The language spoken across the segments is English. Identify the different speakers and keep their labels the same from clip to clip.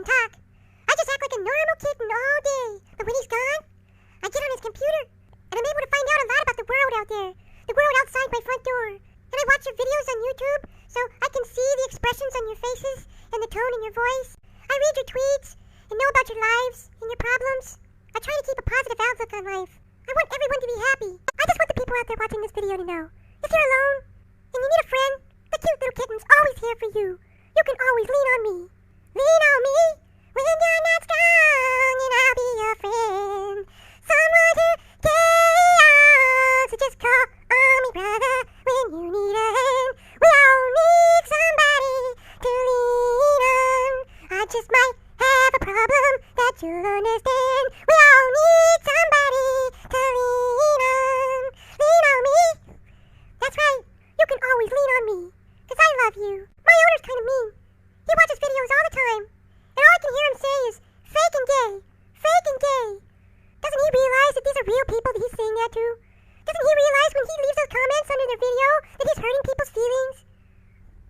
Speaker 1: even talk. I just act like a normal kitten all day. But when he's gone, I get on his computer, and I'm able to find out a lot about the world out there. The world outside my front door. And I watch your videos on YouTube, so I can see the expressions on your faces and the tone in your voice. I read your tweets and know about your lives and your problems. I try to keep a positive outlook on life. I want everyone to be happy. I just want the people out there watching this video to know. If you're alone and you need a friend, the cute little kitten's always here for you. You can always lean on me. Lean on me when you're not strong, and I'll be your friend. Someone to carry on, so just call on me, brother, when you need a hand. We all need somebody to lean on. I just might have a problem that you'll understand. We all need somebody to lean on. Lean on me. That's right. You can always lean on me, because I love you. My owner's kind of mean. He watches videos all the time, and all I can hear him say is, fake and gay, fake and gay. Doesn't he realize that these are real people that he's saying that to? Doesn't he realize when he leaves those comments under their video that he's hurting people's feelings?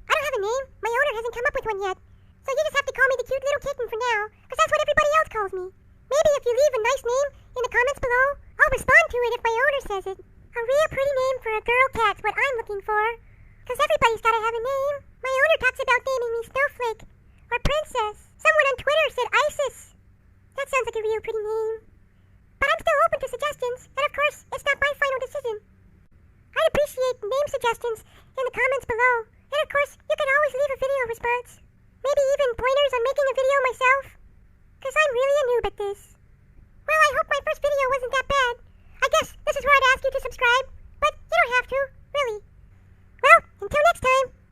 Speaker 1: I don't have a name. My owner hasn't come up with one yet. So you just have to call me the cute little kitten for now, because that's what everybody else calls me. Maybe if you leave a nice name in the comments below, I'll respond to it if my owner says it. A real pretty name for a girl cat's what I'm looking for. Because everybody's got to have a name. My owner talks about naming me Snowflake or Princess. Someone on Twitter said Isis. That sounds like a real pretty name. But I'm still open to suggestions, and of course, it's not my final decision. I'd appreciate name suggestions in the comments below. And of course, you can always leave a video response. Maybe even pointers on making a video myself. Because I'm really a noob at this. Well, I hope my first video wasn't that bad. I guess this is where I'd ask you to subscribe. But you don't have to, really. Well, until next time.